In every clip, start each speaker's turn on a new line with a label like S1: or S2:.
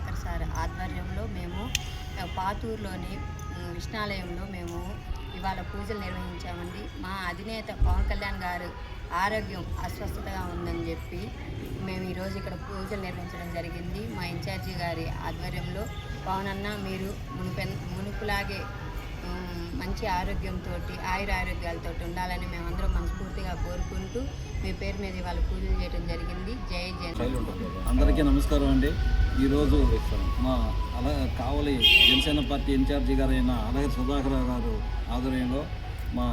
S1: Sudhakar sir ఆధ్వర్యంలో మేము పాతూరులోని విష్ణాలయంలో మేము ఇవాళ పూజలు నిర్వహించామండి. మా అధినేత పవన్ కళ్యాణ్ గారు ఆరోగ్యం అస్వస్థతగా ఉందని చెప్పి మేము ఈరోజు ఇక్కడ పూజలు నిర్వహించడం జరిగింది. మా ఇన్ఛార్జి గారి ఆధ్వర్యంలో పవన్ అన్న మీరు మునుపులాగే మంచి ఆరోగ్యంతో ఆయురారోగ్యాలతో ఉండాలని మేమందరం మనస్ఫూర్తిగా కోరుకుంటూ మీ పేరు మీద ఇవాళ పూజలు చేయడం జరిగింది. జై జై.
S2: అందరికీ నమస్కారం అండి. ఈరోజు మా కావలి జనసేన పార్టీ ఇన్ఛార్జి గారైన అలగరి సుధాకర్ గారు ఆధ్వర్యంలో మా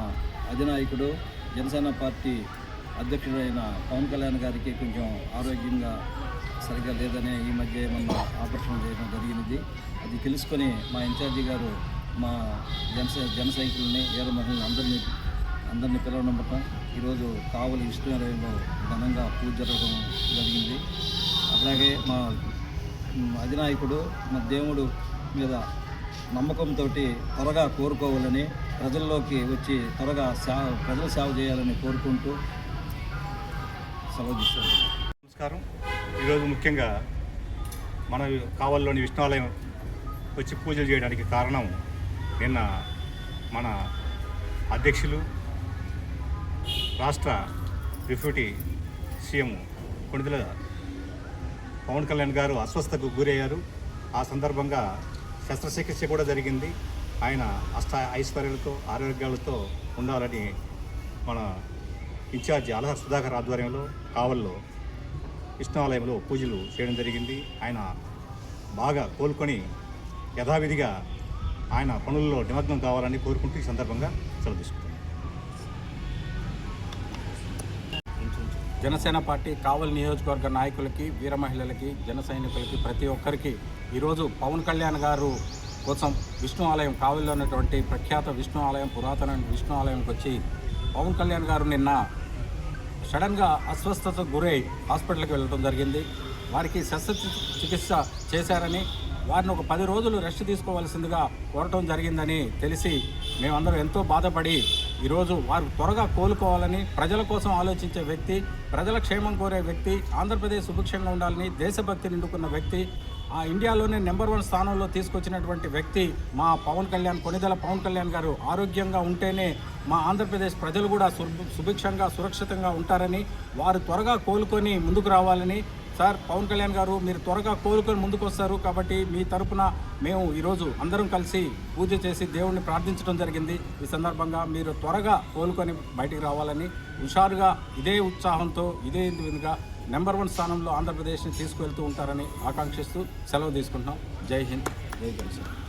S2: అధినాయకుడు జనసేన పార్టీ అధ్యక్షుడైన పవన్ కళ్యాణ్ గారికి కొంచెం ఆరోగ్యంగా సరిగ్గా లేదనే ఈ మధ్య ఏమన్నా ఆపరేషన్ చేయడం జరిగినది. అది తెలుసుకొని మా ఇన్ఛార్జి గారు మా జన సైకిల్ని వీర మహిళలు అందరినీ పిలవనమ్మటం ఈరోజు కావలి విష్ణులయంలో ఘనంగా పూజ జరగడం జరిగింది. అట్లాగే మా అధినాయకుడు మా దేవుడు మీద నమ్మకంతో త్వరగా కోరుకోవాలని ప్రజల్లోకి వచ్చి త్వరగా ప్రజల సేవ చేయాలని కోరుకుంటూ సెలవు తీసుకుంటాం.
S3: నమస్కారం. ఈరోజు ముఖ్యంగా మన కావలిలోని విష్ణులయం వచ్చి పూజలు చేయడానికి కారణం నిన్న మన అధ్యక్షులు రాష్ట్ర డిప్యూటీ సీఎం కొణిదెల పవన్ కళ్యాణ్ గారు అస్వస్థతకు గురయ్యారు. ఆ సందర్భంగా శస్త్రచికిత్స కూడా జరిగింది. ఆయన ఐశ్వర్యాలతో ఆరోగ్యాలతో ఉండాలని మన ఇన్ఛార్జి అలహర్ సుధాకర్ ఆధ్వర్యంలో కావల్లో విష్ణులయంలో పూజలు చేయడం జరిగింది. ఆయన బాగా కోలుకొని యథావిధిగా ఆయన పనుల్లో నిమగ్నం కావాలని కోరుకుంటూ ఈ సందర్భంగా సెలవు తీసుకుంటాం.
S4: జనసేన పార్టీ కావలి నియోజకవర్గ నాయకులకి, వీర మహిళలకి, జన సైనికులకి, ప్రతి ఒక్కరికి ఈరోజు పవన్ కళ్యాణ్ గారు కోసం విష్ణు ఆలయం, కావలిలో ఉన్నటువంటి ప్రఖ్యాత విష్ణు ఆలయం, పురాతన విష్ణు ఆలయంకి వచ్చి పవన్ కళ్యాణ్ గారు నిన్న సడన్గా అస్వస్థతకు గురై హాస్పిటల్కి వెళ్ళడం జరిగింది. వారికి శస్త్రచికిత్స చేశారని, వారిని ఒక 10 రోజులు రెస్ట్ తీసుకోవాల్సిందిగా కోరటం జరిగిందని తెలిసి మేమందరం ఎంతో బాధపడి ఈరోజు వారు త్వరగా కోలుకోవాలని, ప్రజల కోసం ఆలోచించే వ్యక్తి, ప్రజల క్షేమం కోరే వ్యక్తి, ఆంధ్రప్రదేశ్ సుభిక్షంగా ఉండాలని దేశభక్తి నిండుకున్న వ్యక్తి, ఆ ఇండియాలోనే నెంబర్ 1 స్థానంలో తీసుకొచ్చినటువంటి వ్యక్తి మా పవన్ కళ్యాణ్, కొణిదెల పవన్ కళ్యాణ్ గారు ఆరోగ్యంగా ఉంటేనే మా ఆంధ్రప్రదేశ్ ప్రజలు కూడా సుభిక్షంగా సురక్షితంగా ఉంటారని, వారు త్వరగా కోలుకొని ముందుకు రావాలని. సార్ పవన్ కళ్యాణ్ గారు మీరు త్వరగా కోలుకొని ముందుకు వస్తారు కాబట్టి మీ తరపున మేము ఈరోజు అందరం కలిసి పూజ చేసి దేవుణ్ణి ప్రార్థించడం జరిగింది. ఈ సందర్భంగా మీరు త్వరగా కోలుకొని బయటికి రావాలని, హుషారుగా ఇదే ఉత్సాహంతో ఇదే విధంగా నెంబర్ 1 స్థానంలో ఆంధ్రప్రదేశ్ని తీసుకువెళ్తూ ఉంటారని ఆకాంక్షిస్తూ సెలవు తీసుకుంటున్నాం. జై హింద్, జై జనసేన.